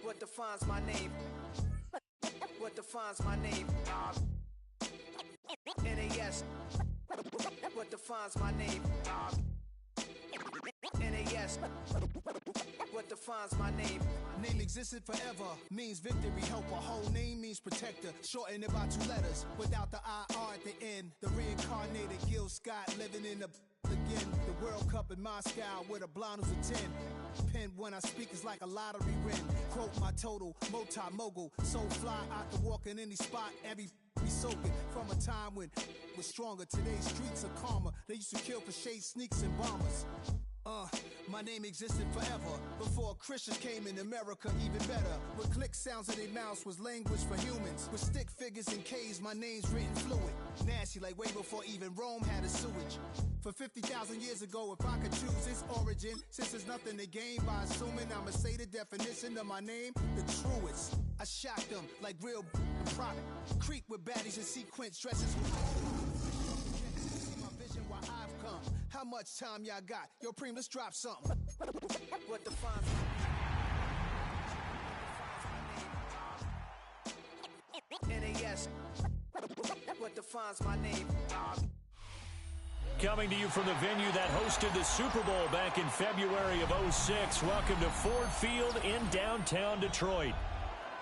What defines my name? What defines my name? NAS. What defines my name? NAS. What defines my name? Name existed forever, means victory, helper. Whole name means protector, shortened it by 2 letters, without the IR at the end. The reincarnated Gil Scott, living in the again. The World Cup in Moscow, with a blonde who's a 10. Pen when I speak is like a lottery win. Quote my total, multi-mogul, so fly I can walk in any spot, every be soaking. From a time when was stronger, today's streets are calmer. They used to kill for shade sneaks and bombers. My name existed forever, before Christians came in America, even better. With click sounds in their mouths was language for humans. With stick figures and K's, my name's written fluid. Nasty like way before even Rome had a sewage. For 50,000 years ago, if I could choose its origin, since there's nothing to gain by assuming, I'ma say the definition of my name, the truest. I shocked them like real prop. Creek with baddies and sequence dresses. See my vision where I've come. How much time y'all got? Yo, Preem, let's drop something. What defines my name? NAS. What defines my name? Coming to you from the venue that hosted the Super Bowl back in February of '06. Welcome to Ford Field in downtown Detroit.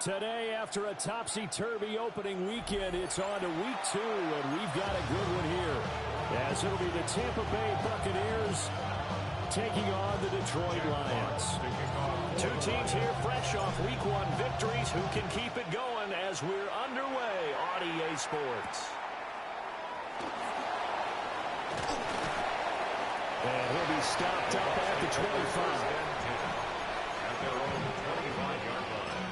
Today, after a topsy-turvy opening weekend, it's on to week 2, and we've got a good one here. As it'll be the Tampa Bay Buccaneers taking on the Detroit Lions. Two teams here fresh off week 1 victories. Who can keep it going as we're underway on EA Sports? And he'll be stopped up at the 25. At their own 25-yard line.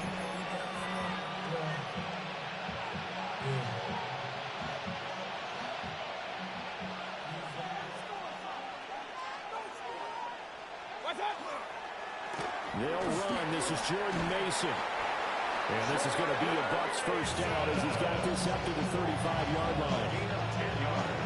They'll run. This is Jordan Mason. And this is going to be a Bucs first down as he's got this up to the 35-yard line.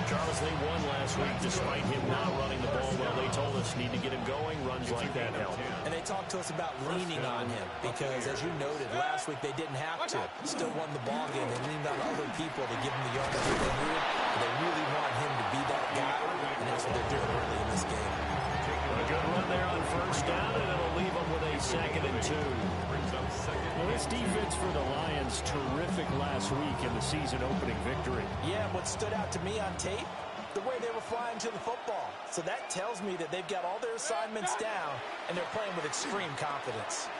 Charles, they won last week despite him not running the ball well. They told us need to get him going. Runs like that help. And they talked to us about leaning on him because, as you noted, last week they didn't have to. Still won the ball game. They leaned on other people to give them the yardage that they needed. They really want him to be that guy, and that's what they're doing early in this game. A good run there on first down, and it'll leave them with a 2nd and 2. Well, this defense for the Lions, terrific last week in the season-opening victory. Yeah, what stood out to me on tape, the way they were flying to the football. So that tells me that they've got all their assignments down, and they're playing with extreme confidence.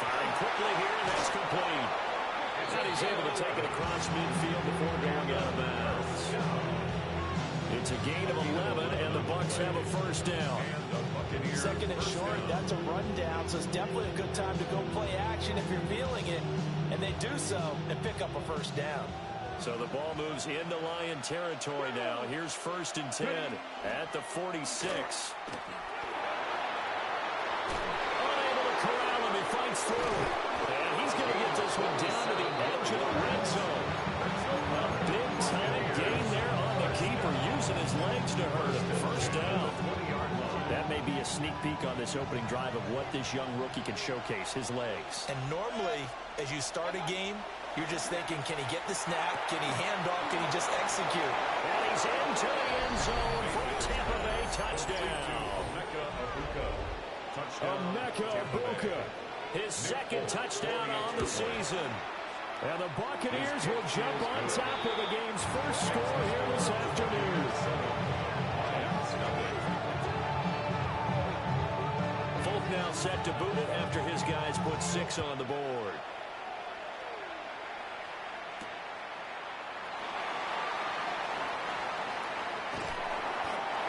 Firing quickly here, and that's complete. And he's able to take it across midfield before going out of bounds. It's a gain of 11, and the Bucs have a first down. Second and short, that's a rundown, so it's definitely a good time to go play action if you're feeling it. And they do so and pick up a first down. So the ball moves into Lion territory now. Here's 1st and 10 at the 46. Unable to corral him. He fights through. And he's going to get this one down to the edge of the red zone. A big-time gain there on the keeper, using his legs to hurt him. First down. That may be a sneak peek on this opening drive of what this young rookie can showcase, his legs. And normally, as you start a game, you're just thinking, can he get the snap? Can he hand off? Can he just execute? And he's into the end zone for a Tampa Bay touchdown. Emeka Egbuka, his second touchdown on the season. And the Buccaneers will jump on top of the game's first score here this afternoon. Folk now set to boot it after his guys put 6 on the board.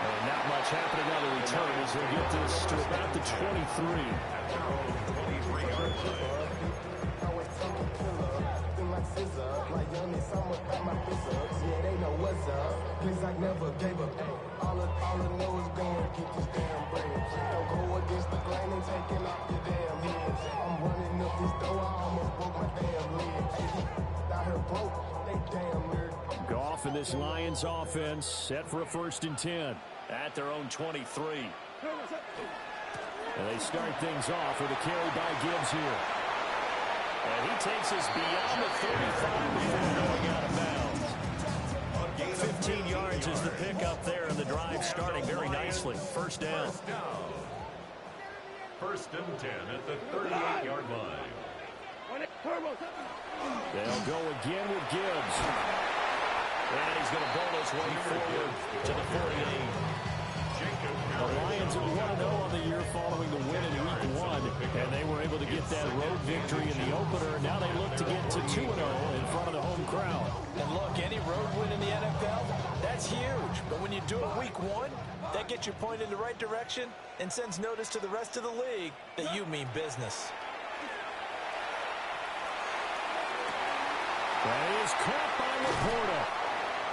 And not much happening on the return as they get this to about the 23. Goff and this Lions offense set for a 1st and 10 at their own 23. And they start things off with a carry by Gibbs here. And he takes us beyond the 35 before going out of bounds. 15 yards is the pickup there, and the drive starting very nicely. First down. 1st and 10 at the 38-yard line. They'll go again with Gibbs. And he's going to bowl his way forward to the 48. The Lions have 1-0 on the year following the win in Week 1, and they were able to get that road victory in the opener. Now they look to get to 2-0 in front of the home crowd. And look, any road win in the NFL, that's huge. But when you do it Week 1, that gets your point in the right direction and sends notice to the rest of the league that you mean business. And he is caught by Laporta.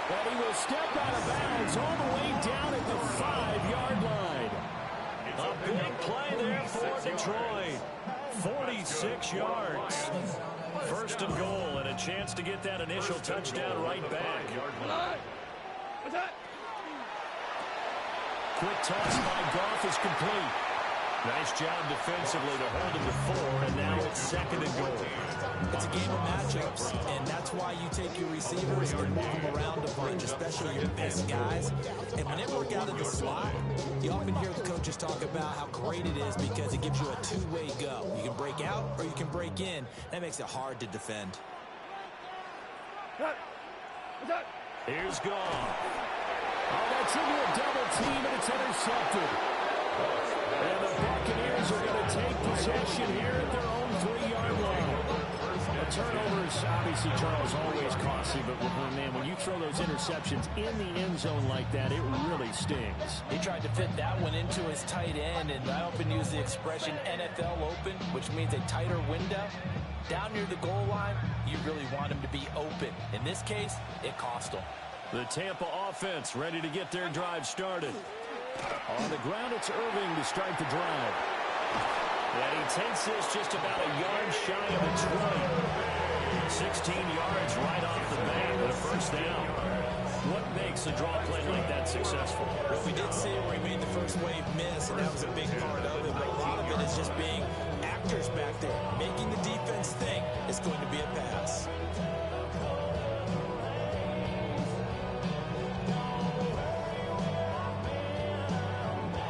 And he will step out of bounds all the way down at the 5-yard line. A big play there for Detroit. 46 yards. 1st and goal, and a chance to get that initial touchdown right back. Quick toss by Goff is complete. Nice job defensively to hold him to 4, and now it's 2nd and goal. It's a game of matchups, and that's why you take your receivers and move them around a bunch, especially your best guys. And when they work out in the slot, you often hear the coaches talk about how great it is because it gives you a two-way go. You can break out or you can break in. That makes it hard to defend. Here's Goff. Oh, that's into a double team, and it's intercepted. And the Buccaneers are going to take possession here at their own 3-yard line. A turnover is obviously, Charles, always costly, but man, when you throw those interceptions in the end zone like that, it really stings. He tried to fit that one into his tight end, and I often use the expression NFL open, which means a tighter window. Down near the goal line, you really want him to be open. In this case, it cost him. The Tampa offense ready to get their drive started. On the ground, it's Irving to start the drive. And he takes this just about a yard shy of the 20. 16 yards right off the bat with a first down. What makes a draw play like that successful? Well, we did see where he made the first wave miss, and that was a big part of it. But a lot of it is just being actors back there, making the defense think it's going to be a pass.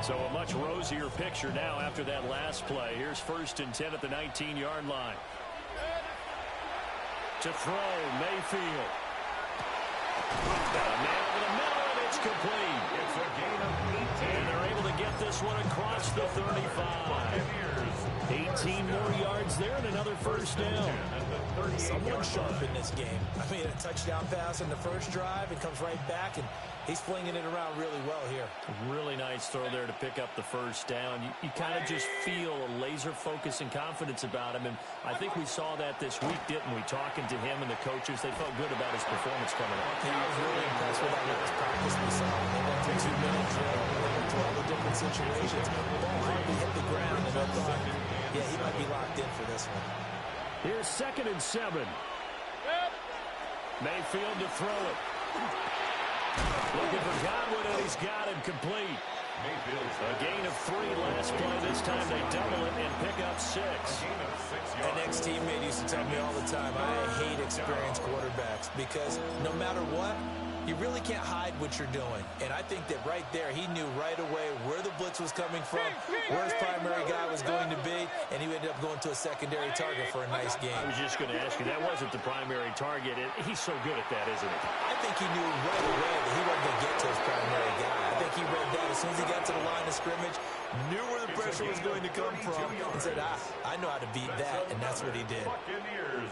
So a much rosier picture now after that last play. Here's 1st and 10 at the 19-yard line. To throw, Mayfield. Got a man over the middle, and it's complete. It's a gain of 18. And they're able to get this one across the 35. 18 more yards there and another first down. Someone sharp in this game. I mean, a touchdown pass in the first drive. It comes right back, and he's flinging it around really well here. Really nice throw there to pick up the first down. You kind of just feel a laser focus and confidence about him, and I think we saw that this week, didn't we? Talking to him and the coaches, they felt good about his performance coming up. Yeah, I was really impressed with that last practice we saw. They went to 2-minute drill. They went through all the different situations. The ball hardly hit the ground, and I thought, yeah, he might be locked in for this one. Here's 2nd and 7. Mayfield to throw it. Looking for Godwin, and he's got him complete. A gain of 3 last play. This time they double it and pick up 6. An ex-teammate used to tell me all the time, I hate experienced quarterbacks because no matter what, you really can't hide what you're doing. And I think that right there, he knew right away where the blitz was coming from, where his primary guy was going to be, and he ended up going to a secondary target for a nice game. I was just going to ask you, that wasn't the primary target. He's so good at that, isn't he? I think he knew right away that he wasn't going to get to his primary guy. I think he read that as soon as he got to the line of scrimmage, knew where the pressure was going to come from, and said, I know how to beat that, and that's what he did.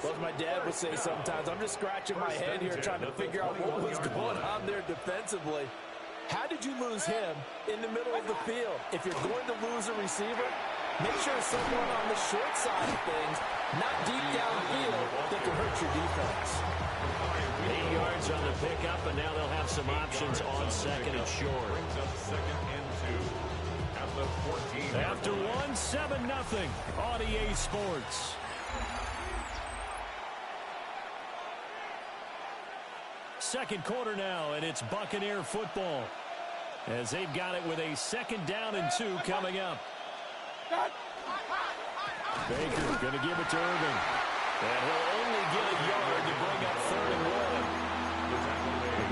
Well, as my dad would say sometimes, I'm just scratching my head here trying to figure out what was going on there defensively. How did you lose him in the middle of the field? If you're going to lose a receiver, make sure it's someone on the short side of things, not deep downfield, that can hurt your defense. 8 yards on the pickup, and now they'll have some options on 2nd and short. After 1, 7-0 on EA Sports. Second quarter now, and it's Buccaneer football as they've got it with a 2nd down and 2 coming up. Baker going to give it to Irving, and he'll only get a yard to bring up 3rd and 1.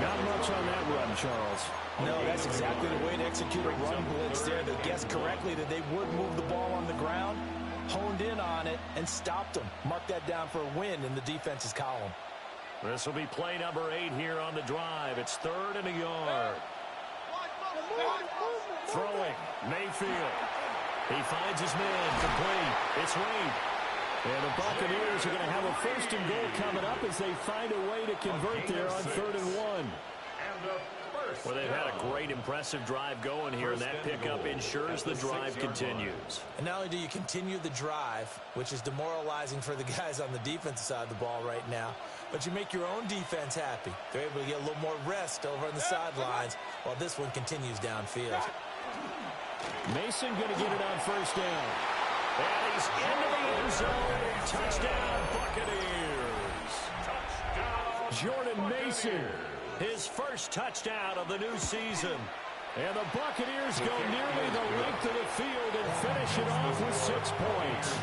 Not much on that run, Charles. No, that's exactly the way to execute a run blitz there. They guessed correctly that they would move the ball on the ground, honed in on it, and stopped them. Mark that down for a win in the defense's column. This will be play number 8 here on the drive. It's 3rd and a yard. Throwing, Mayfield. He finds his man, complete. It's Wade. And the Buccaneers are going to have a 1st and goal coming up as they find a way to convert there on 3rd and 1. Well, they've had a great, impressive drive going here, and that pickup ensures the drive continues. And not only do you continue the drive, which is demoralizing for the guys on the defensive side of the ball right now, but you make your own defense happy. They're able to get a little more rest over on the sidelines while this one continues downfield. Mason going to get it on 1st down. And he's into the end zone. Touchdown, Buccaneers. Jordan Mason, his first touchdown of the new season. And the Buccaneers go nearly the length of the field and finish it off with 6 points.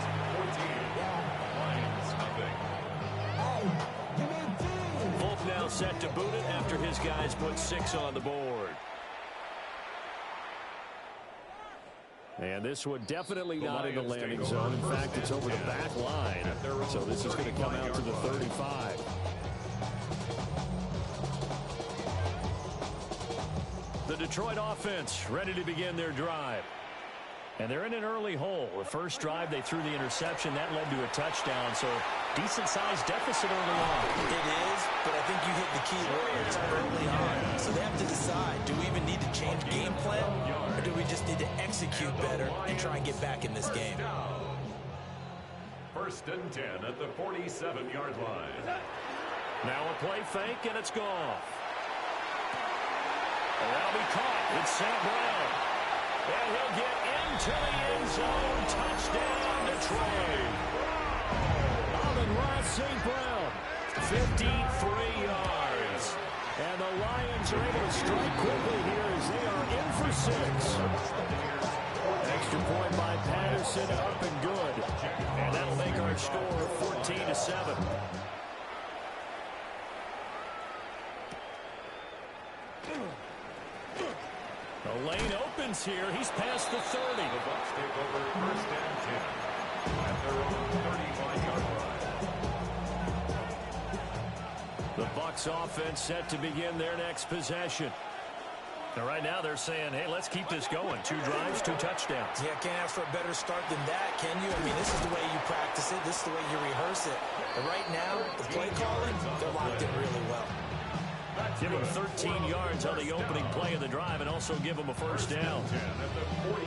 Volk now set to boot it after his guys put 6 on the board. And this one definitely not in the landing zone. In fact, it's over the back line. So this is going to come out to the 35. The Detroit offense ready to begin their drive. And they're in an early hole. The first drive, they threw the interception. That led to a touchdown. So decent-sized deficit early on. It is, but I think you hit the key words early on. So they have to decide, do we even need to change game plan? Or do we just need to execute better and try and get back in this game? 1st and 10 at the 47-yard line. Now a play fake, and it's gone. And that'll be caught. It's St. Brown. And he'll get into the end zone. Touchdown, Detroit. Amon-Ra St. Brown, 53 yards. And the Lions are able to strike quickly here as they are in for 6. Extra point by Patterson, up and good. And that'll make our score 14-7. The lane opens here. He's past the 30. The Bucs take over 1st and 10 at their own 35-yard line. The Bucs Bucs offense set to begin their next possession. Now, right now, they're saying, hey, let's keep this going. 2 drives, 2 touchdowns. Yeah, can't ask for a better start than that, can you? I mean, this is the way you practice it. This is the way you rehearse it. But right now, the play calling, they're locked in really well. Give him 13 yards on the opening play of the drive and also give him a first down.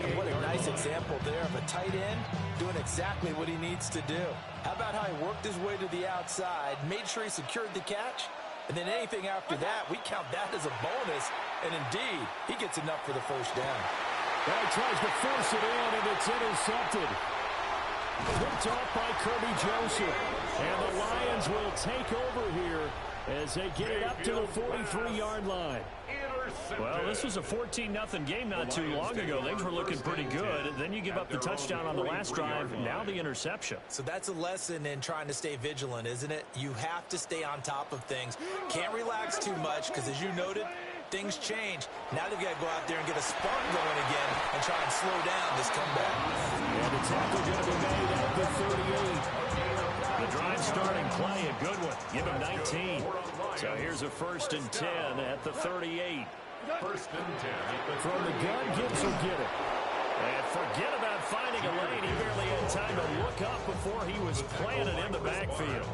And what a nice example there of a tight end doing exactly what he needs to do. How about how he worked his way to the outside, made sure he secured the catch, and then anything after that, we count that as a bonus. And indeed, he gets enough for the first down. Well, he tries to force it in, and it's intercepted. Picked off by Kirby Joseph. And the Lions will take over here as they get it up to the 43-yard line. Well, this was a 14-0 game not too long ago. Things were looking pretty good. Then you give up the touchdown on the last drive. Now the interception. So that's a lesson in trying to stay vigilant, isn't it? You have to stay on top of things. Can't relax too much because, as you noted, things change. Now they've got to go out there and get a spark going again and try and slow down this comeback. And the tackle going to be made at the 38. The drive starting play, a good one. Give him 19. So here's a 1st and 10 at the 38. 1st and 10. From the gun, Gibbs will get it. And forget about finding a lane. He barely had time to look up before he was planted in the backfield.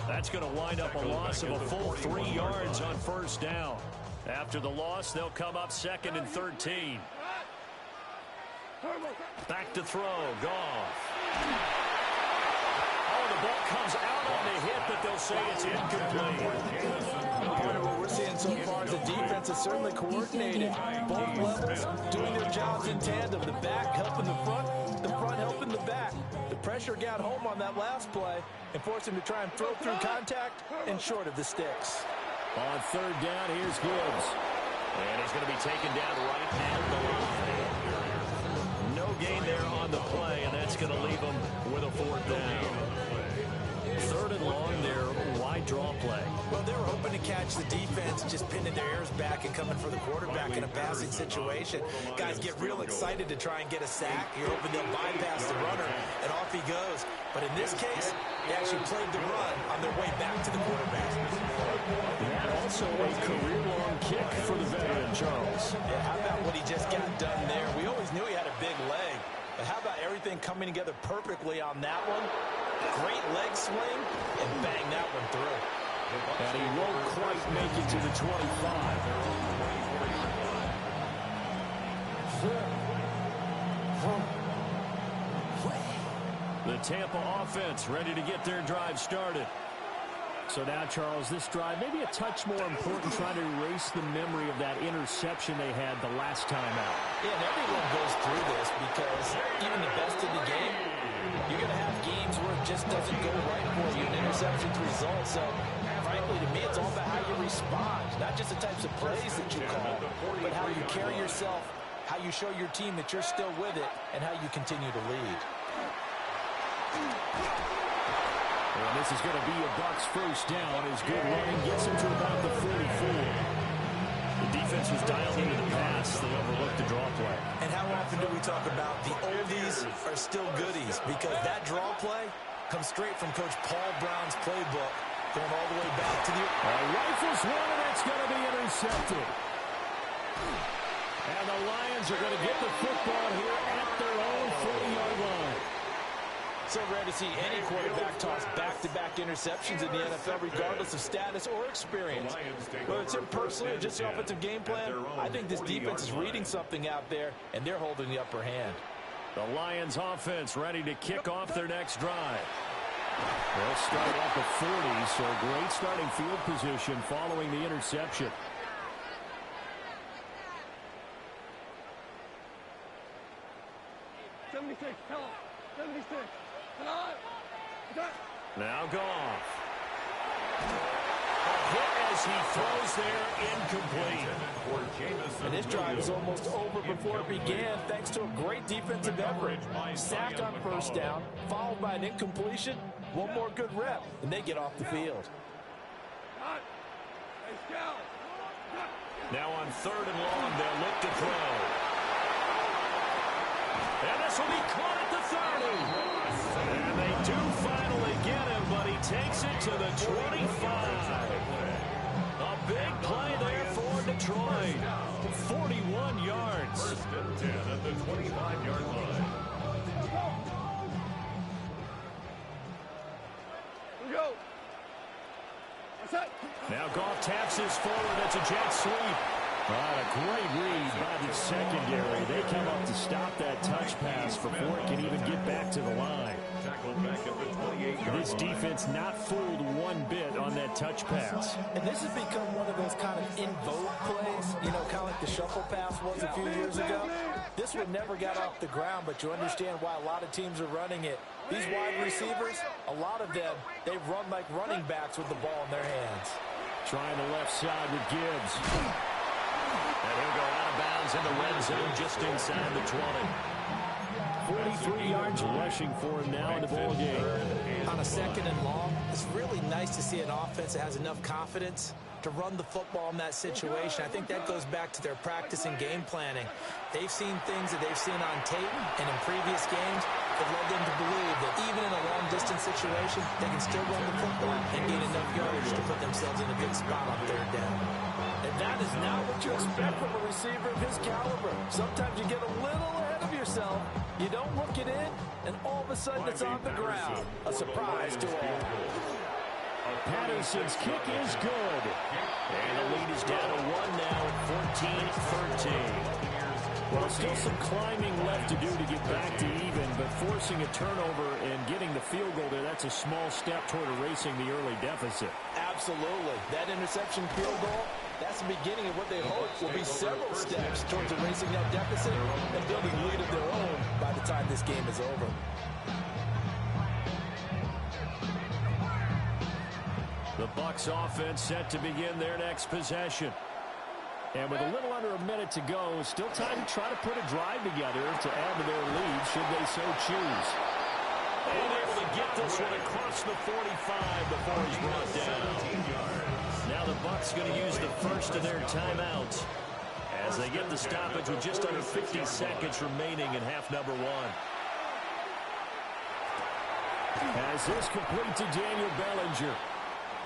That's going to wind up a loss of a full 3 yards on 1st down. After the loss, they'll come up 2nd and 13. Back to throw. Goff. Oh, the ball comes out on the hit, but they'll say it's incomplete. What we're seeing so far is the defense is certainly coordinated. Both levels doing their jobs in tandem. The back helping the front helping the back. The pressure got home on that last play and forced him to try and throw through contact and short of the sticks. On 3rd down, here's Gibbs. And he's going to be taken down right at the line. No gain there on the play, and that's going to leave him with a 4th down. 3rd and long there, wide draw play. Well, they were hoping to catch the defense, just pinning their ears back and coming for the quarterback in a passing situation. Guys get real excited to try and get a sack. You're hoping they'll bypass the runner, and off he goes. But in this case, they actually played the run on their way back to the quarterback. And also a career-long kick for the veteran, Charles. Yeah, how about what he just got done there? We always knew he had a big leg. But how about everything coming together perfectly on that one? Great leg swing, and bang that one through. And he won't quite make it to the 25. The Tampa offense ready to get their drive started. So now, Charles, this drive maybe a touch more important, trying to erase the memory of that interception they had the last time out. Yeah, and everyone goes through this because even the best in the game, you're going to have games where it just doesn't go right for you, and interceptions result. So, frankly, to me, it's all about how you respond, not just the types of plays that you call, but how you carry yourself, how you show your team that you're still with it, and how you continue to lead. And this is going to be a Bucs 1st down as good running gets him to about the 44. The defense was dialed into the pass. They overlooked the draw play. And how often do we talk about the oldies are still goodies? Because that draw play comes straight from Coach Paul Brown's playbook, going all the way back to the... Rifles one, and it's going to be intercepted. And the Lions are going to get the football here at their own 40-yard line. So rare to see any quarterback toss back-to-back interceptions in the NFL, regardless of status or experience. Whether it's him personally or just the offensive game plan, I think this defense is reading something out there, and they're holding the upper hand. The Lions offense ready to kick off their next drive. They'll start at the 40, so great starting field position following the interception. Now Goff. A hit as he throws there, incomplete. And this drive is almost over before it began, thanks to a great defensive effort. Sack on 1st down, followed by an incompletion. One more good rep, and they get off the field. Now on 3rd and long, they'll look to throw. And this will be caught at the 30. And they do finally get him, but he takes it to the 25. A big play there for Detroit. 41 yards. First and 10 at the 25-yard line. Now Goff taps this forward. That's a jet sweep. A great read by the secondary. They come up to stop that touch pass before it can even get back to the line. Tackled back at the 28-yard This defense not fooled one bit on that touch pass. And this has become one of those kind of in vogue plays, you know, kind of like the shuffle pass was a few years ago. This one never got off the ground, but you understand why a lot of teams are running it. These wide receivers, a lot of them, they run like running backs with the ball in their hands. Trying the left side with Gibbs. And he'll go out of bounds in the red zone just inside the 20. 43 yards rushing for him now in the ball game. On a second and long, it's really nice to see an offense that has enough confidence to run the football in that situation. I think that goes back to their practice and game planning. They've seen things that they've seen on tape and in previous games that led them to believe that even in a long-distance situation, they can still run the football and gain enough yardage to put themselves in a good spot on third down. And that is not what you expect from a receiver of his caliber. Sometimes you get a little ahead of yourself, you don't look it in, and all of a sudden it's on the ground. A surprise to all. Patterson's kick is good. And the lead is down to 1 now at 14-13. Well, still some climbing left to do to get back to even, but forcing a turnover and getting the field goal there, that's a small step toward erasing the early deficit. Absolutely. That interception field goal, that's the beginning of what they hope will be several steps towards erasing that deficit and building a lead of their own by the time this game is over. The Bucs offense set to begin their next possession. And with a little under a minute to go, still time to try to put a drive together to add to their lead should they so choose. And able to get this one across the 45 before he's brought down. Now the Bucs going to use the first of their timeouts as they get the stoppage with just under 50 seconds remaining in half number 1. As this complete to Daniel Bellinger.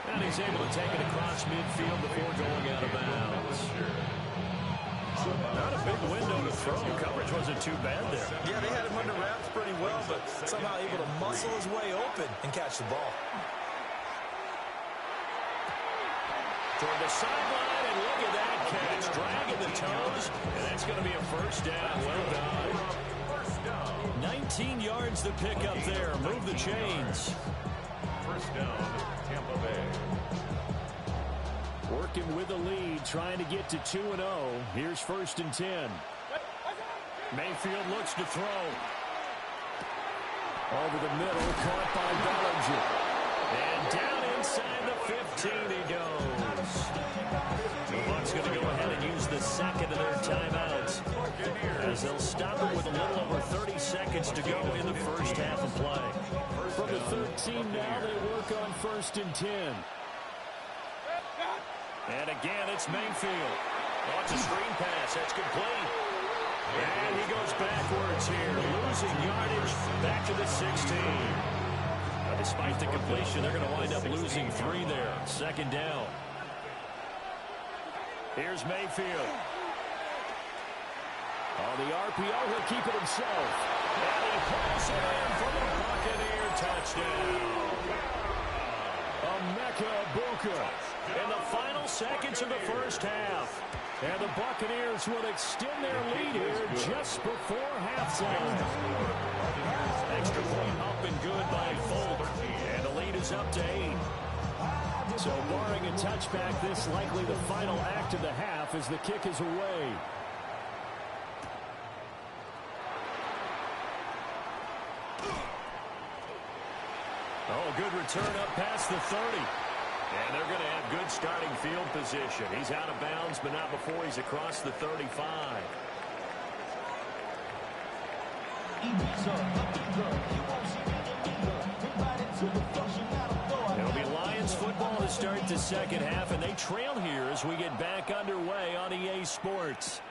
And he's able to take it across midfield before going out of bounds. Not a big window to throw. Coverage wasn't too bad there. Yeah, they had him under wraps pretty well, but somehow able to muscle his way open and catch the ball. Toward the sideline, and look at that catch. Dragging the toes, and that's going to be a first down. Well done. 19 yards to pick up there. Move the chains. First down, Tampa Bay. Working with the lead, trying to get to 2-0. Here's first and 10. Mayfield looks to throw. Over the middle, caught by Bellinger. And down inside the 15 he goes. The Bucs going to go ahead and use the second of their timeouts, as they'll stop it with a little over 30 seconds to go in the first half of play. From the 13 now, they work on first and 10. And again, it's Mayfield. Oh, it's a screen pass. That's complete. And he goes backwards here, losing yardage back to the 16. Despite the completion, they're going to wind up losing 3 there. Second down. Here's Mayfield. On the RPO, he'll keep it himself. And he pulls it in for the Buccaneer touchdown. Emeka Egbuka in the final seconds of the first half. And the Buccaneers will extend their lead here just before halftime. Extra point up and good by Folk. And the lead is up to 8. So barring a touchback, this likely the final act of the half as the kick is away. Oh, good return up past the 30. And they're going to have good starting field position. He's out of bounds, but not before he's across the 35. It'll be Lions football to start the second half, and they trail here as we get back underway on EA Sports.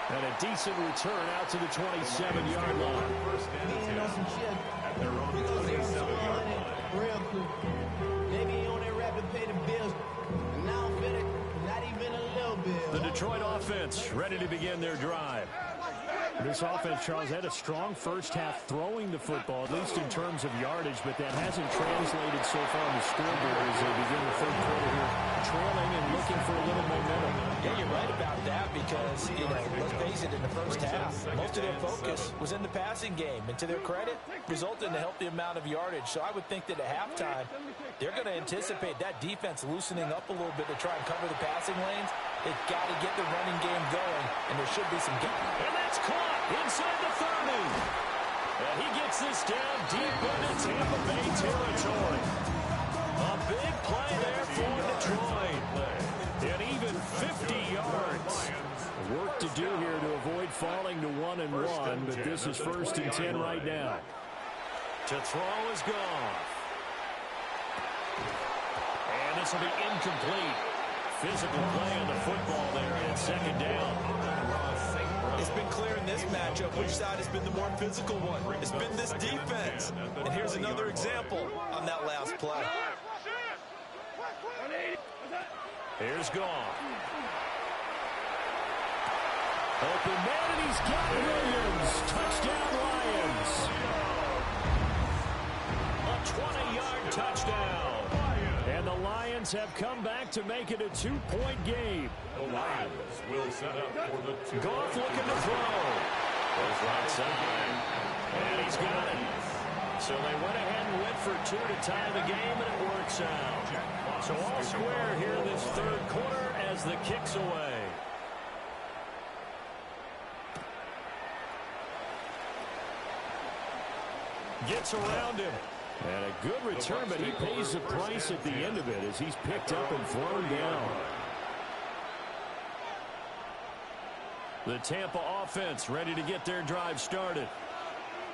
And a decent return out to the 27-yard line. First and 10 at their own 27-yard line. real quick. Nigga, you on that rap to pay the bills. And now I'm feeling not even a little bit. The Detroit offense ready to begin their drive. This offense, Charles, had a strong first half throwing the football, at least in terms of yardage, but that hasn't translated so far on the scoreboard as they begin the third quarter here, trailing and looking for a little momentum. Yeah, you're right about that because, let's face it, in the first half, most of their focus was in the passing game. And to their credit, resulted in a healthy amount of yardage. So I would think that at halftime, they're going to anticipate that defense loosening up a little bit to try and cover the passing lanes. They've got to get the running game going, and there should be some gain. And that's caught inside the 30. And he gets this down deep into Tampa Bay territory. A big play there for Detroit. And even 50 yards. Work to do here to avoid falling to 1-1, but this is 1st and 10 right now. To throw is gone. And this will be incomplete. Physical play on the football there and second down. It's been clear in this matchup which side has been the more physical one. It's been this defense. And here's another example on that last play. Here's Goff. Open man, and he's got Williams. Touchdown, Lions. A 20-yard touchdown. And the Lions have come back to make it a 2-point game. The Lions will set up for the Goff looking to throw. Goes right side. And he's got it. So they went ahead and went for 2 to tie the game, and it works out. So all square here in this third quarter as the kick's away. Gets around him. And a good return, but he pays the price at the end of it as he's picked up and thrown down. The Tampa offense ready to get their drive started.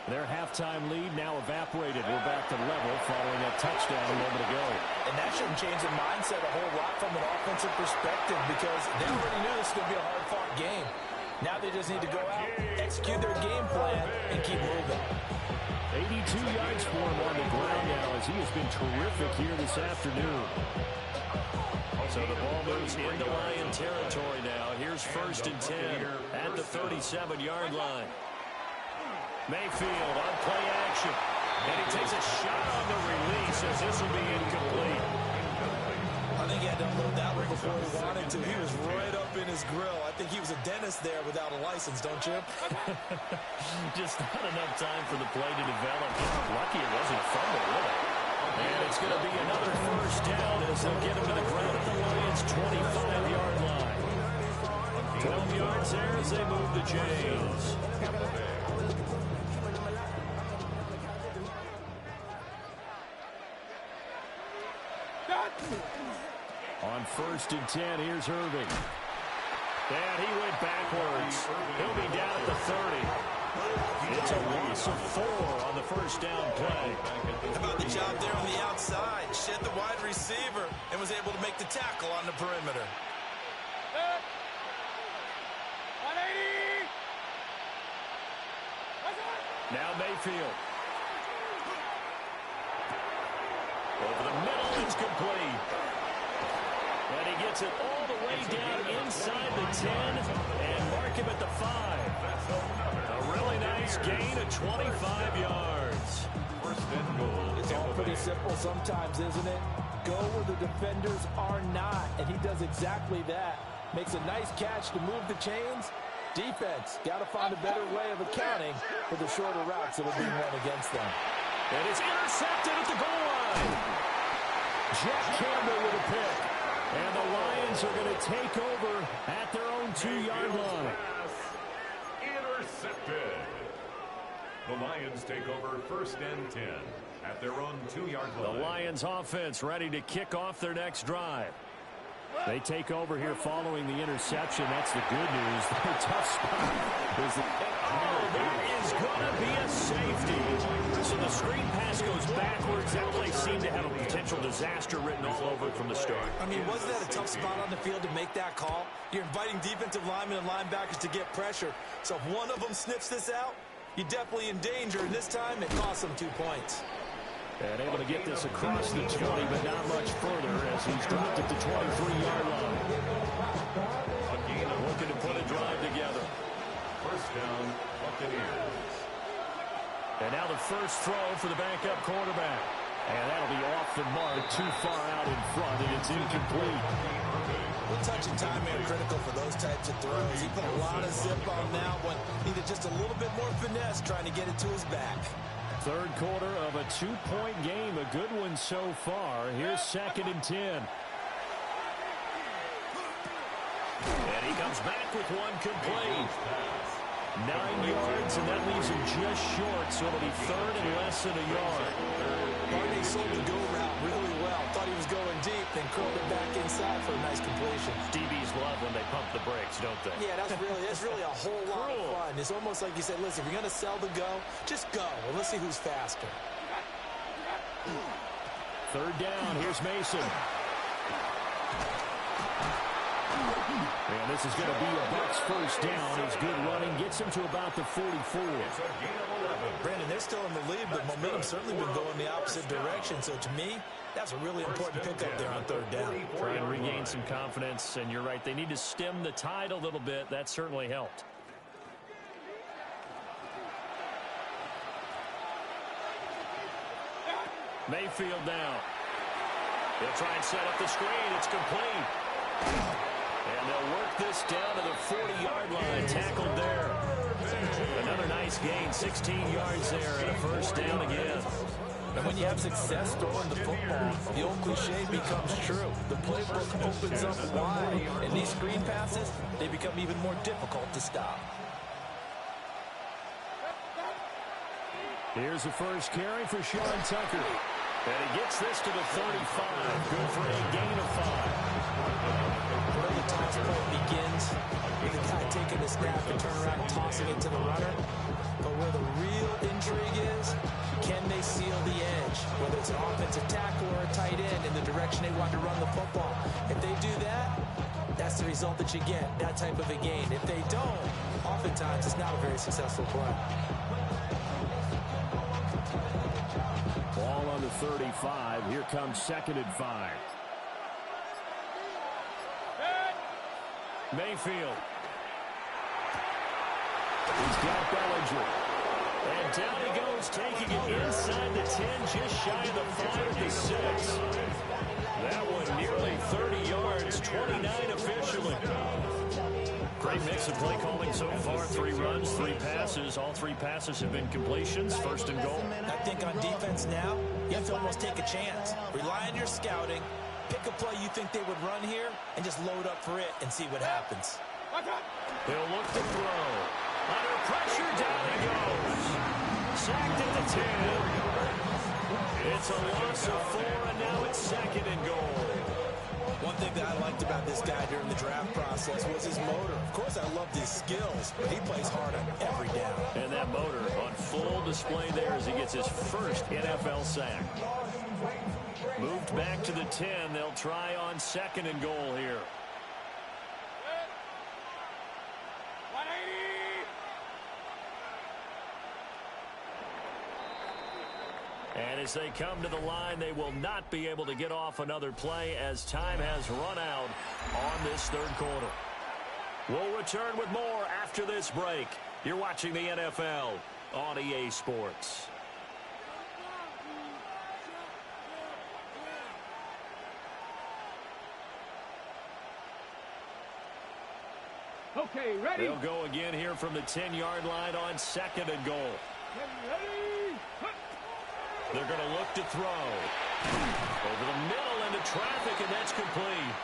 Their halftime lead now evaporated. We're back to level following that touchdown a moment ago. And that shouldn't change the mindset a whole lot from an offensive perspective because they already knew this was going to be a hard-fought game. Now they just need to go out, execute their game plan, and keep moving. 82 yards for him on the ground now as he has been terrific here this afternoon. So the ball moves into Lion territory now. Here's 1st and 10 at the 37-yard line. Mayfield on play action. And he takes a shot on the release as this will be incomplete. I think he had to unload that one before he wanted to. He was right up in his grill. I think he was a dentist there without a license, don't you? Just not enough time for the play to develop. Lucky it wasn't a fumble, really. And it's going to be another 1st down as they'll get him to the ground at the Lions' 25-yard line. 12 yards there as they move the chains. On 1st and 10, here's Irving. And he went backwards. He'll be down at the 30. It's a loss of 4 on the 1st down play. How about the job there on the outside? Shed the wide receiver and was able to make the tackle on the perimeter. Now Mayfield. Over the middle, it's complete. And he gets it all the way down inside the 10 and mark him at the 5. A really nice gain of 25 yards. It's all pretty simple sometimes, isn't it? Go where the defenders are not, and he does exactly that. Makes a nice catch to move the chains. Defense, got to find a better way of accounting for the shorter routes that are being run against them. And it's intercepted at the goal line. Jack Campbell with a pick. And the Lions are going to take over at their own 2-yard line. Intercepted. The Lions take over 1st and 10 at their own 2-yard line. The Lions offense ready to kick off their next drive. They take over here following the interception. That's the good news. Their tough spot is that is going to be a safety. So the screen pass goes backwards. That play seemed to have a potential disaster written all over it from the start. I mean, wasn't that a tough spot on the field to make that call? You're inviting defensive linemen and linebackers to get pressure. So if one of them sniffs this out, you're definitely in danger. And this time, it costs them 2 points. And able to get this across the 20, but not much further as he's dropped at the 23-yard line. Looking to put a drive together. First down, Buccaneers. And now the first throw for the backup quarterback. And that'll be off the mark, too far out in front, and it's incomplete. Well, touch and time are critical for those types of throws. He put a lot of zip on that one. Needed just a little bit more finesse trying to get it to his back. Third quarter of a 2-point game. A good one so far. Here's 2nd and 10. And he comes back with one complete. 9 yards, and that leaves him just short, so it'll be 3rd and less than a yard. Barney sold the go route really well. Thought he was going deep, then curled it back inside for a nice completion. DBs love when they pump the brakes, don't they? Yeah, that's really a whole lot of fun. It's almost like you said, listen, if you're going to sell the go, just go. Well, let's see who's faster. 3rd down. Here's Mason. And this is going to be a Bucs first down. His good running gets him to about the 44. Brandon, they're still in the lead, but momentum's certainly been going the opposite direction. So to me, that's a really important pickup there on 3rd down. Try and regain some confidence, and you're right. They need to stem the tide a little bit. That certainly helped. Mayfield now. He'll try and set up the screen. It's complete. And they'll work this down to the 40-yard line. Tackled there. Another nice gain. 16 yards there and a first down again. And when you have success throwing the football, the old cliche becomes true. The playbook opens up wide, and these screen passes, they become even more difficult to stop. Here's the first carry for Sean Tucker. And he gets this to the 35. Good for a gain of 5. Where the toss play begins with the guy taking the snap and turn around and tossing it to the runner. But where the real intrigue is, can they seal the edge? Whether it's an offensive tackle or a tight end in the direction they want to run the football. If they do that, that's the result that you get, that type of a gain. If they don't, oftentimes it's not a very successful play. Ball on the 35. Here comes 2nd and 5. Mayfield. He's got Bellinger. And down he goes, taking it inside the 10, just shy of the 5 to 6. That one nearly 30 yards, 29 officially. Great mix of play calling so far. 3 runs, 3 passes. All 3 passes have been completions. 1st and goal. I think on defense now, you have to almost take a chance. Rely on your scouting. Pick a play you think they would run here and just load up for it and see what happens. He'll look to throw. Under pressure, down he goes. Sacked at the 10. It's a loss of 4, and now it's 2nd and goal. One thing that I liked about this guy during the draft process was his motor. Of course, I loved his skills, but he plays hard on every down. And that motor on full display there as he gets his first NFL sack. Moved back to the 10. They'll try on 2nd and goal here. And as they come to the line, they will not be able to get off another play as time has run out on this 3rd quarter. We'll return with more after this break. You're watching the NFL on EA Sports. Okay, ready? They'll go again here from the 10-yard line on 2nd and goal. Ready? They're going to look to throw. Over the middle into traffic, and that's complete.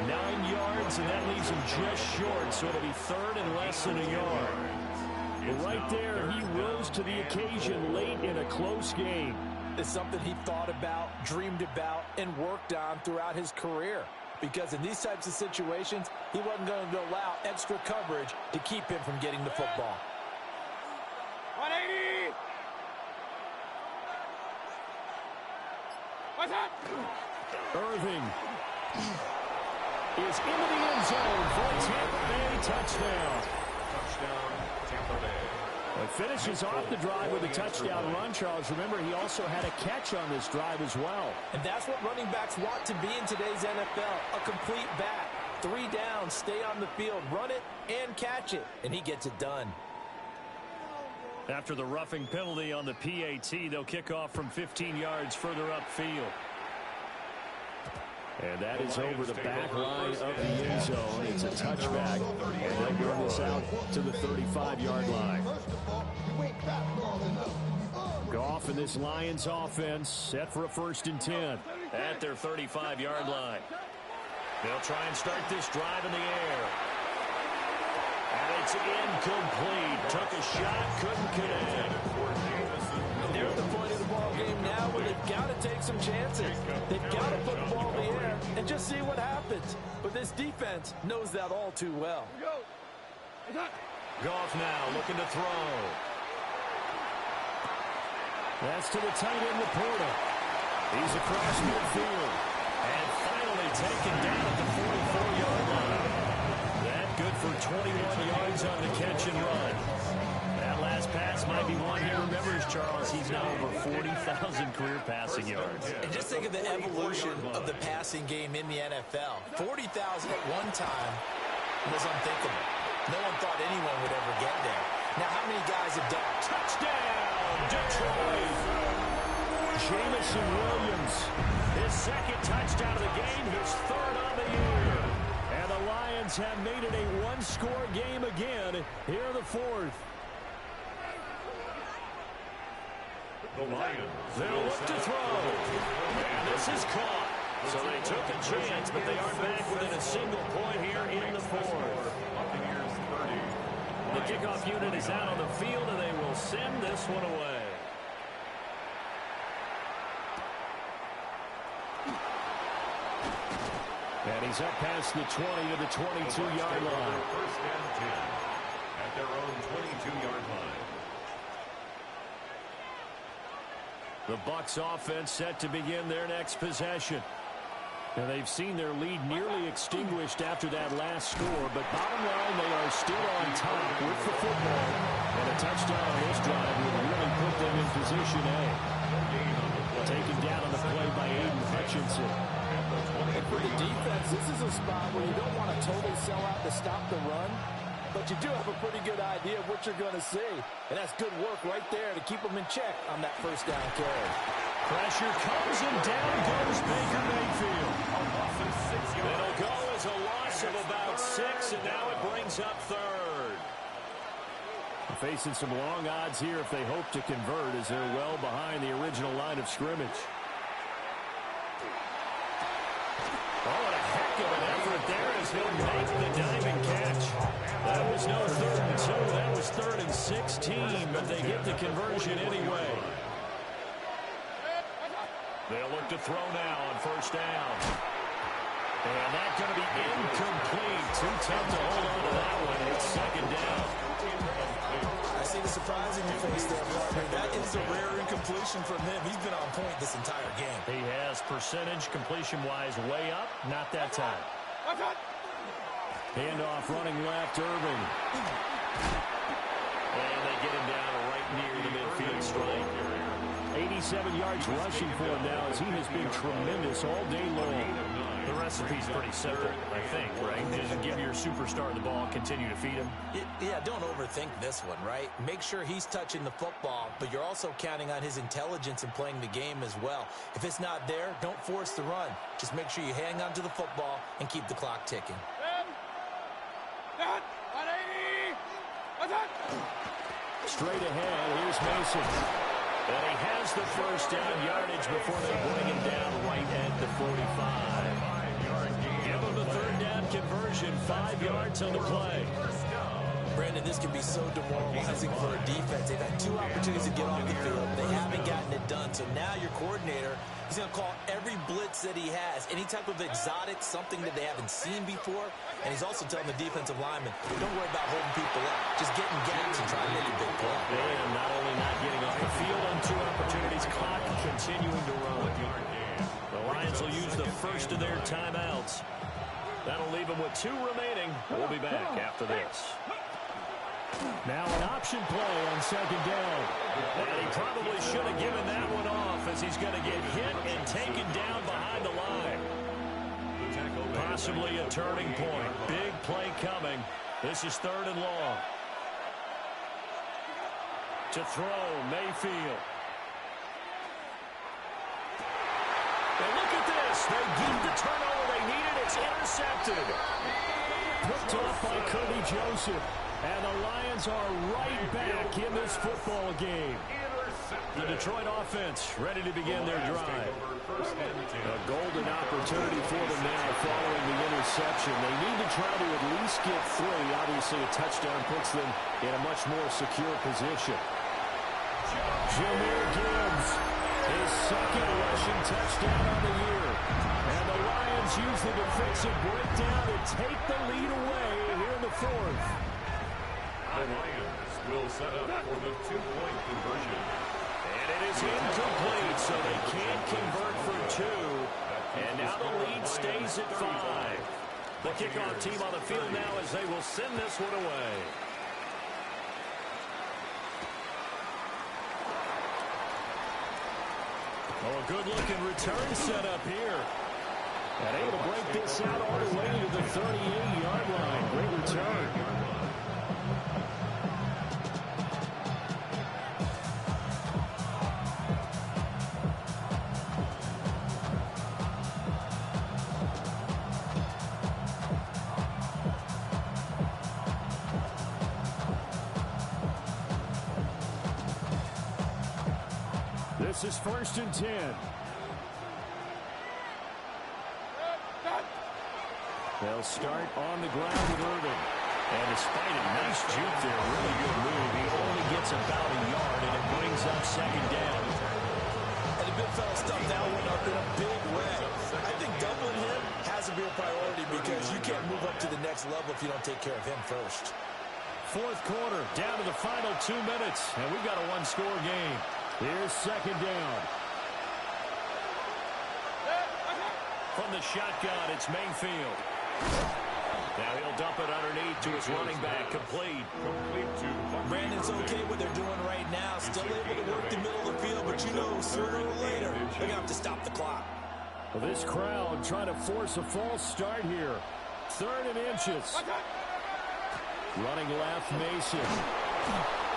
9 yards, and that leaves him just short, so it'll be 3rd and less than a yard. But right there, he rose to the occasion late in a close game. It's something he thought about, dreamed about, and worked on throughout his career. Because in these types of situations, he wasn't going to allow extra coverage to keep him from getting the football. 180! What's up? Irving is into the end zone for a Tampa Bay touchdown. Touchdown, Tampa Bay. But finishes off the drive with a touchdown run, Charles. Remember, he also had a catch on this drive as well. And that's what running backs want to be in today's NFL, a complete back. 3 down, stay on the field, run it, and catch it. And he gets it done. After the roughing penalty on the PAT, they'll kick off from 15 yards further upfield. And that is over the back line of the end zone. It's a touchback, and they'll bring this out to the 35-yard line. Goff and this Lions offense set for a 1st and 10 at their 35-yard line. They'll try and start this drive in the air. And it's incomplete. Took a shot, couldn't connect. They're at the point of the ball game now where they've got to take some chances. They've got to put the ball in the air and just see what happens. But this defense knows that all too well. Goff now looking to throw. That's to the tight end, Laporta. He's across midfield. And finally taken down at the 44-yard line. That good for 21 yards on the catch and run. That last pass might be one he remembers, Charles. He's now over 40,000 career passing yards. And just think of the evolution of the passing game in the NFL. 40,000 at one time was unthinkable. No one thought anyone would ever get there. Now, how many guys have done it? Touchdown, Detroit! Jamison Williams. His 2nd touchdown of the game, his 3rd on the year. And the Lions have made it a 1-score game again here in the 4th. The Lions. They'll look to throw. And this is caught. So they took a chance, but they aren't back within a single point here in the 4th. The kickoff unit is out on the field, and they will send this one away. And he's up past the 20 to the 22-yard line. 1st and 10 at their own 22-yard line. The Bucs offense set to begin their next possession. And they've seen their lead nearly extinguished after that last score, but bottom line, they are still on top with the football. And a touchdown on this drive will really put them in position A. Taken down on the play by Aiden Hutchinson. And for the defense, this is a spot where you don't want to totally sell out to stop the run, but you do have a pretty good idea of what you're going to see. And that's good work right there to keep them in check on that 1st down carry. Pressure comes, and down goes Baker Mayfield. It'll go as a loss of about 6, and now it brings up 3rd. Facing some long odds here if they hope to convert, as they're well behind the original line of scrimmage. Oh, and a heck of an effort there as he'll make the diving catch. That was no 3rd and 2. That was 3rd and 16, but they get the conversion anyway. They'll look to throw now on 1st down. And that's going to be incomplete. Too tough to hold on to that one. It's 2nd down. I see the surprise in your face there, partner. That is a rare incompletion from him. He's been on point this entire game. He has percentage completion-wise way up. Not that time. Handoff running left, Irving. And they get him down right near the midfield stripe. 87 yards rushing for him now as he has been tremendous all day long. The recipe's pretty simple, I think, right? Just give your superstar the ball and continue to feed him. Yeah, don't overthink this one, right? Make sure he's touching the football, but you're also counting on his intelligence in playing the game as well. If it's not there, don't force the run. Just make sure you hang on to the football and keep the clock ticking. Straight ahead, here's Mason. And he has the 1st down yardage before they bring him down right at the 45. Give him the 3rd down conversion, 5 yards on the play. Brandon, this can be so demoralizing for a defense. They've had 2 opportunities to get off the field. They haven't gotten it done. So now your coordinator is going to call every blitz that he has, any type of exotic, something that they haven't seen before. And he's also telling the defensive lineman, don't worry about holding people up. Just get in gaps and try to make a big play. And not only not getting off the field on 2 opportunities, clock continuing to run. The Lions will use the first of their timeouts. That'll leave them with 2 remaining. We'll be back after this. Now an option play on second down. And he probably should have given that one off as he's going to get hit and taken down behind the line. Possibly a turning point. Big play coming. This is 3rd and long. To throw, Mayfield. And look at this. They get the turnover they needed. It's intercepted. Picked off by Kirby Joseph. And the Lions are right back in this football game. The Detroit offense ready to begin their drive. A golden opportunity for them now following the interception. They need to try to at least get 3. Obviously, a touchdown puts them in a much more secure position. Jahmyr Gibbs, his 2nd rushing touchdown on the year. And the Lions use the defensive breakdown to take the lead away here in the 4th. The Lions will set up for the 2-point conversion. And it is incomplete, so they can't convert for 2. And now the lead stays at 5. The kickoff team on the field now as they will send this one away. Oh, a good-looking return set up here. And able to break this out all the way to the 38-yard line. Great return. This is 1st and 10. They'll start on the ground with Irvin. And despite a nice juke there, really good move, he only gets about a yard, and it brings up 2nd down. And the big fella stuffed that one up in a big way. I think doubling him has to be a priority because you can't move up to the next level if you don't take care of him first. 4th quarter, down to the final 2 minutes, and we've got a 1-score game. Here's 2nd down. From the shotgun, it's Mayfield. Now he'll dump it underneath to his running back. Complete. Brandon's okay what they're doing right now. Still able to work the middle of the field, but you know sooner or later they're going to have to stop the clock. Well, this crowd trying to force a false start here. 3rd and inches. Running left, Mason.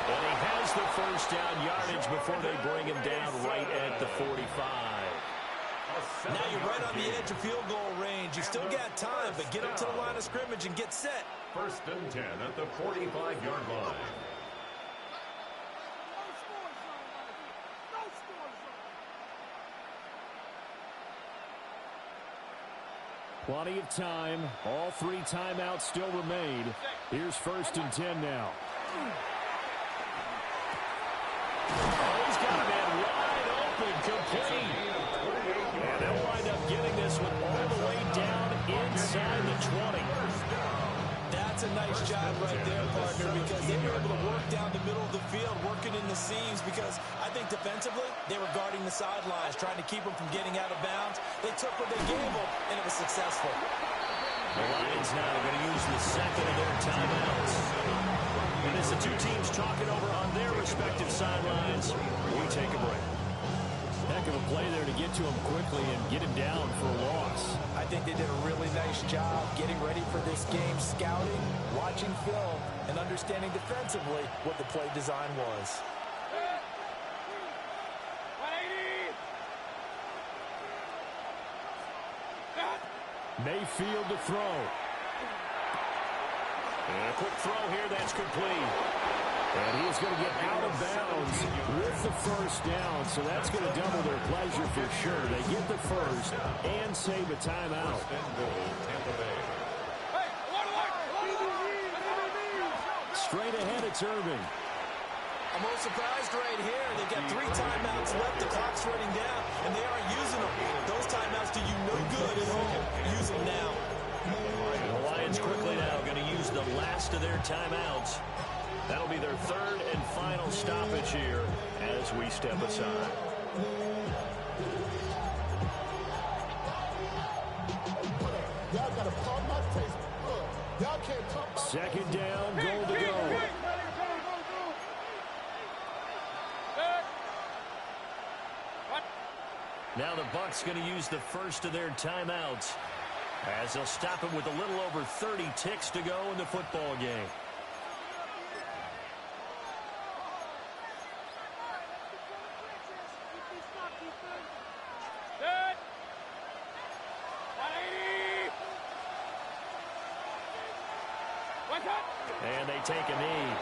And he has the 1st down yardage before they bring him down right at the 45. Now you're right on the edge of field goal range. You still got time, but get up to the line of scrimmage and get set. 1st and 10 at the 45-yard line. Plenty of time. All 3 timeouts still remain. Here's 1st and 10 now. Oh, he's got a man wide open, complete. And they'll wind up getting this one all the way down inside the 20. That's a nice job right there, partner, because they were able to work down the middle of the field, working in the seams, because I think defensively, they were guarding the sidelines, trying to keep them from getting out of bounds. They took what they gave them, and it was successful. The Lions now are going to use the 2nd of their timeouts. And as the 2 teams talking over on their respective sidelines, we take a break. Heck of a play there to get to him quickly and get him down for a loss. I think they did a really nice job getting ready for this game, scouting, watching film, and understanding defensively what the play design was. Mayfield to throw. And a quick throw here, that's complete. And he's going to get out of bounds with the 1st down, so that's going to double their pleasure for sure. They get the 1st and save a timeout. Straight ahead, it's Irvin. I'm a little surprised right here. They've got 3 timeouts left. The clock's running down, and they aren't using them. Those timeouts do you no good at all. Use them now. The Lions quickly now going to use the last of their timeouts. That'll be their 3rd and final stoppage here as we step aside. Second down, goal to go. Now the Bucs going to use the first of their timeouts as they'll stop it with a little over 30 ticks to go in the football game. And they take a knee.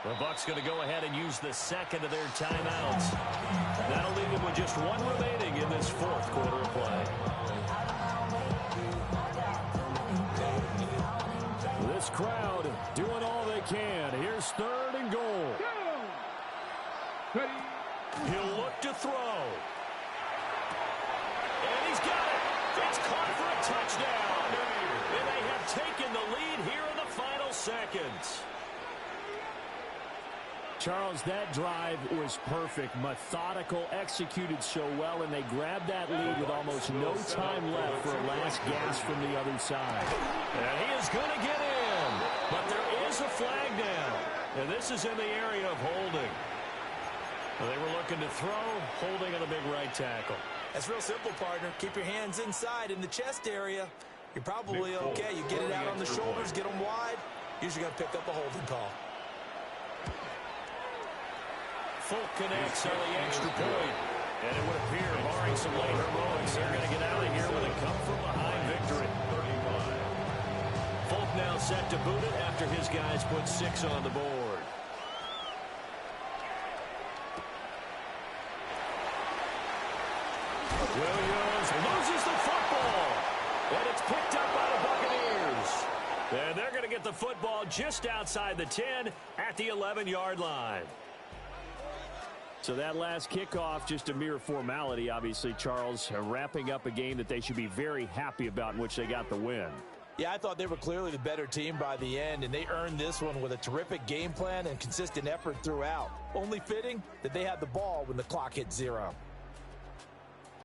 The Bucs going to go ahead and use the second of their timeouts. That'll leave them with just one remaining in this fourth quarter of play. This crowd doing all they can. Here's 3rd and goal. He'll look to throw. And he's got it. It's caught for a touchdown. And they have taken the lead here in the final seconds. Charles, that drive was perfect. Methodical, executed so well, and they grabbed that lead with almost no time left for a last gasp from the other side. And he is going to get in, but there is a flag down, and this is in the area of holding. They were looking to throw, holding on the big right tackle. That's real simple, partner. Keep your hands inside in the chest area. You're probably okay. You get it out on the shoulders, get them wide. Usually going to pick up a holding call. Folk connects on the extra point. And it would appear, barring some late heroics, they're going to get out of here with a come-from-behind victory. Folk now set to boot it after his guys put 6 on the board. Williams loses the football. And it's picked up by the Buccaneers. And they're going to get the football just outside the 10 at the 11-yard line. So that last kickoff, just a mere formality, obviously, Charles, wrapping up a game that they should be very happy about in which they got the win. Yeah, I thought they were clearly the better team by the end, and they earned this one with a terrific game plan and consistent effort throughout. Only fitting that they had the ball when the clock hit 0.